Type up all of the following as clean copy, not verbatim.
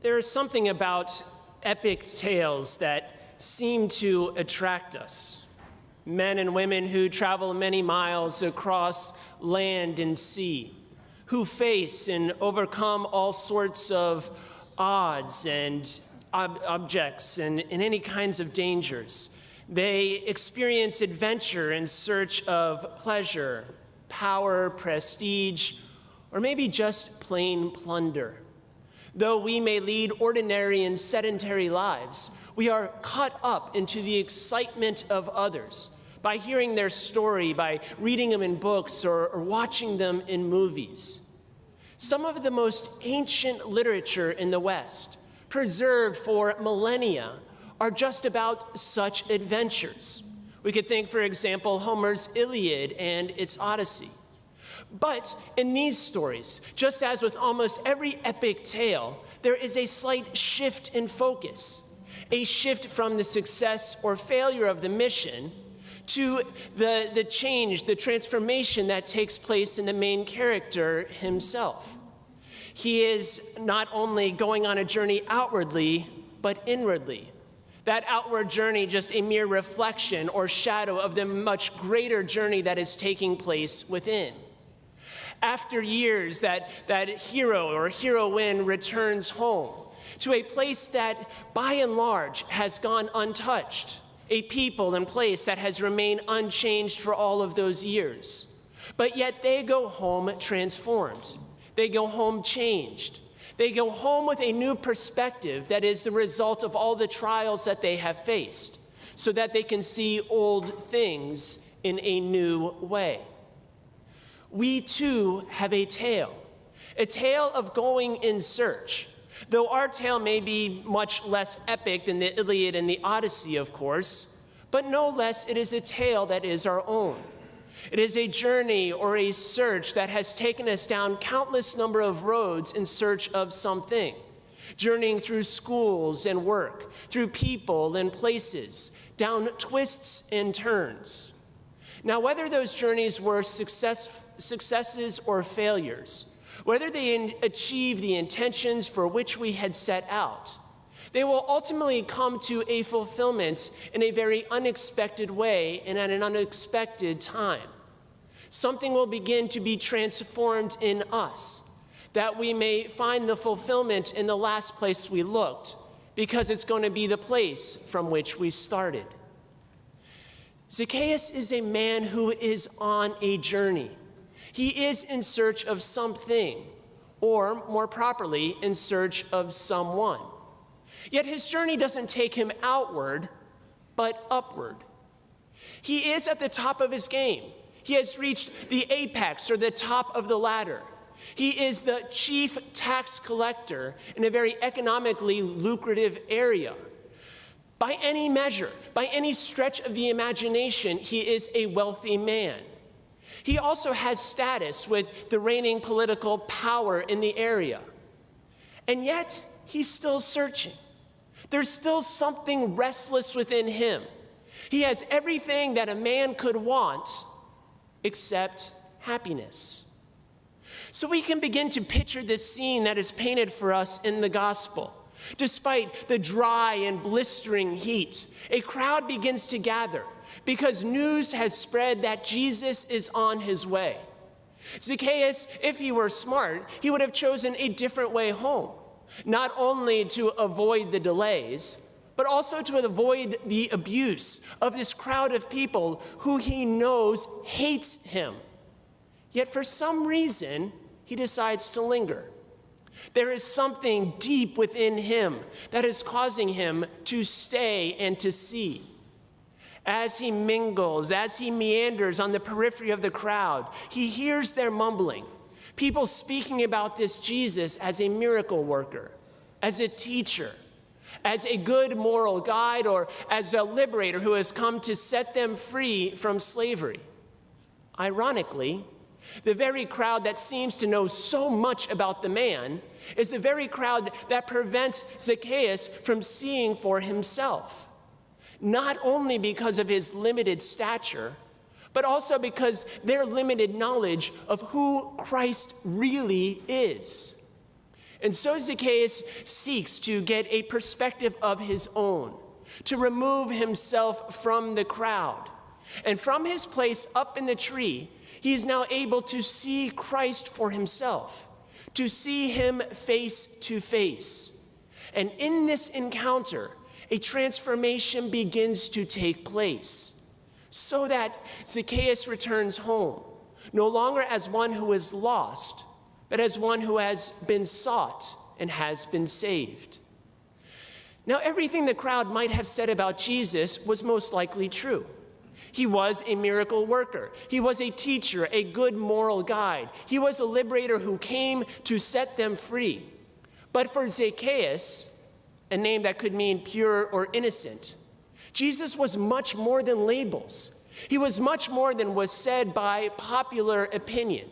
There is something about epic tales that seem to attract us. Men and women who travel many miles across land and sea, who face and overcome all sorts of odds and objects and any kinds of dangers. They experience adventure in search of pleasure, power, prestige, or maybe just plain plunder. Though we may lead ordinary and sedentary lives, we are caught up into the excitement of others by hearing their story, by reading them in books or watching them in movies. Some of the most ancient literature in the West, preserved for millennia, are just about such adventures. We could think, for example, Homer's Iliad and its Odyssey. But in these stories, just as with almost every epic tale, there is a slight shift in focus, a shift from the success or failure of the mission to the change, the transformation that takes place in the main character himself. He is not only going on a journey outwardly, but inwardly. That outward journey just a mere reflection or shadow of the much greater journey that is taking place within. After years, that hero or heroine returns home to a place that, by and large, has gone untouched, a people and place that has remained unchanged for all of those years. But yet they go home transformed. They go home changed. They go home with a new perspective that is the result of all the trials that they have faced, so that they can see old things in a new way. We too have a tale of going in search. Though our tale may be much less epic than the Iliad and the Odyssey, of course, but no less it is a tale that is our own. It is a journey or a search that has taken us down countless number of roads in search of something, journeying through schools and work, through people and places, down twists and turns. Now, whether those journeys were successes or failures, whether they achieve the intentions for which we had set out, they will ultimately come to a fulfillment in a very unexpected way and at an unexpected time. Something will begin to be transformed in us, that we may find the fulfillment in the last place we looked, because it's going to be the place from which we started. Zacchaeus is a man who is on a journey. He is in search of something, or more properly, in search of someone. Yet his journey doesn't take him outward, but upward. He is at the top of his game. He has reached the apex or the top of the ladder. He is the chief tax collector in a very economically lucrative area. By any measure, by any stretch of the imagination, he is a wealthy man. He also has status with the reigning political power in the area. And yet, he's still searching. There's still something restless within him. He has everything that a man could want except happiness. So we can begin to picture this scene that is painted for us in the gospel. Despite the dry and blistering heat, a crowd begins to gather because news has spread that Jesus is on his way. Zacchaeus, if he were smart, he would have chosen a different way home, not only to avoid the delays, but also to avoid the abuse of this crowd of people who he knows hates him. Yet for some reason, he decides to linger. There is something deep within him that is causing him to stay and to see. As he mingles, as he meanders on the periphery of the crowd, he hears their mumbling, people speaking about this Jesus as a miracle worker, as a teacher, as a good moral guide, or as a liberator who has come to set them free from slavery. Ironically, the very crowd that seems to know so much about the man is the very crowd that prevents Zacchaeus from seeing for himself, not only because of his limited stature, but also because their limited knowledge of who Christ really is. And so Zacchaeus seeks to get a perspective of his own, to remove himself from the crowd. And from his place up in the tree, he is now able to see Christ for himself, to see him face to face. And in this encounter, a transformation begins to take place, so that Zacchaeus returns home, no longer as one who is lost, but as one who has been sought and has been saved. Now, everything the crowd might have said about Jesus was most likely true. He was a miracle worker. He was a teacher, a good moral guide. He was a liberator who came to set them free. But for Zacchaeus, a name that could mean pure or innocent, Jesus was much more than labels. He was much more than was said by popular opinion.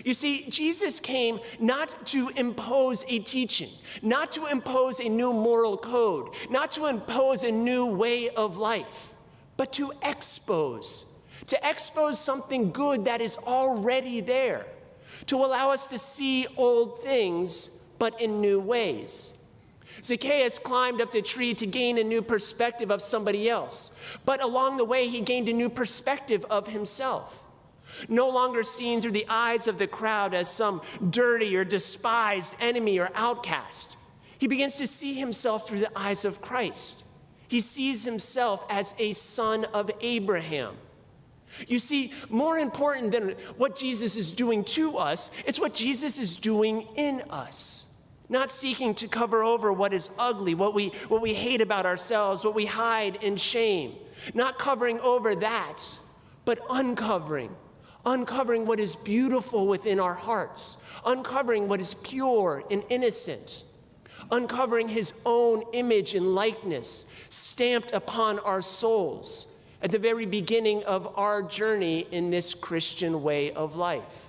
You see, Jesus came not to impose a teaching, not to impose a new moral code, not to impose a new way of life, but to expose something good that is already there, to allow us to see old things, but in new ways. Zacchaeus climbed up the tree to gain a new perspective of somebody else, but along the way, he gained a new perspective of himself. No longer seen through the eyes of the crowd as some dirty or despised enemy or outcast, he begins to see himself through the eyes of Christ. He sees himself as a son of Abraham. You see, more important than what Jesus is doing to us, it's what Jesus is doing in us. Not seeking to cover over what is ugly, what we hate about ourselves, what we hide in shame. Not covering over that, but uncovering what is beautiful within our hearts, uncovering what is pure and innocent, uncovering his own image and likeness stamped upon our souls at the very beginning of our journey in this Christian way of life.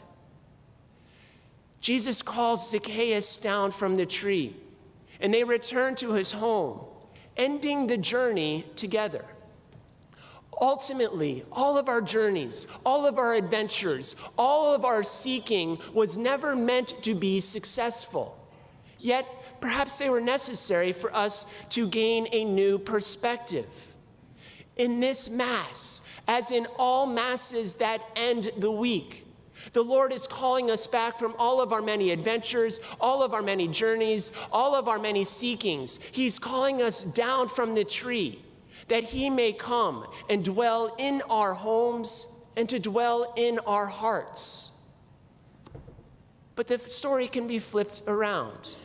Jesus calls Zacchaeus down from the tree, and they return to his home, ending the journey together. Ultimately, all of our journeys, all of our adventures, all of our seeking was never meant to be successful. Yet, perhaps they were necessary for us to gain a new perspective. In this Mass, as in all Masses that end the week, the Lord is calling us back from all of our many adventures, all of our many journeys, all of our many seekings. He's calling us down from the tree, that he may come and dwell in our homes and to dwell in our hearts. But the story can be flipped around.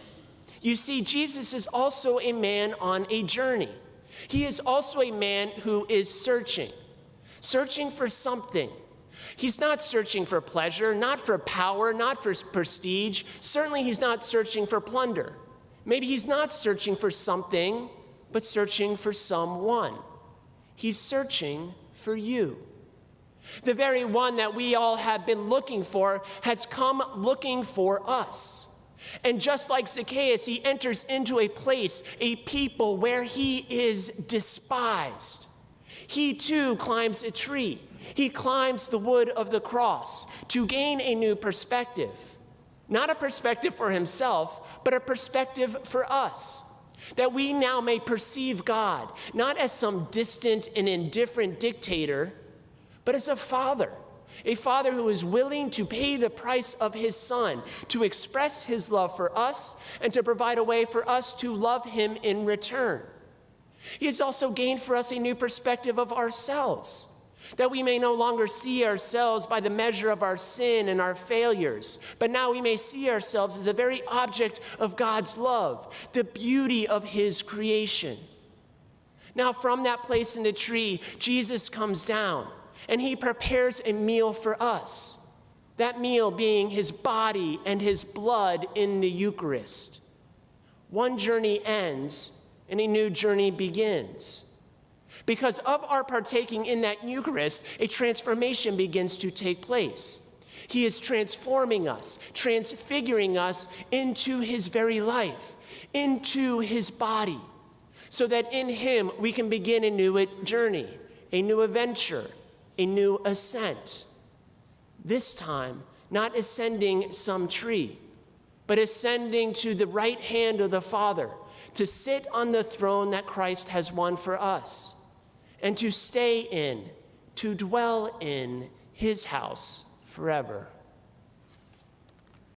You see, Jesus is also a man on a journey. He is also a man who is searching for something. He's not searching for pleasure, not for power, not for prestige. Certainly he's not searching for plunder. Maybe he's not searching for something, but searching for someone. He's searching for you. The very one that we all have been looking for has come looking for us. And just like Zacchaeus, he enters into a place, a people where he is despised. He too climbs a tree. He climbs the wood of the cross to gain a new perspective. Not a perspective for himself, but a perspective for us. That we now may perceive God, not as some distant and indifferent dictator, but as a father who is willing to pay the price of his son, to express his love for us, and to provide a way for us to love him in return. He has also gained for us a new perspective of ourselves, that we may no longer see ourselves by the measure of our sin and our failures, but now we may see ourselves as a very object of God's love, the beauty of his creation. Now, from that place in the tree, Jesus comes down, and he prepares a meal for us, that meal being his body and his blood in the Eucharist. One journey ends, and a new journey begins. Because of our partaking in that Eucharist, a transformation begins to take place. He is transforming us, transfiguring us into his very life, into his body, so that in him we can begin a new journey, a new adventure, a new ascent. This time, not ascending some tree, but ascending to the right hand of the Father to sit on the throne that Christ has won for us, and to stay in, to dwell in his house forever.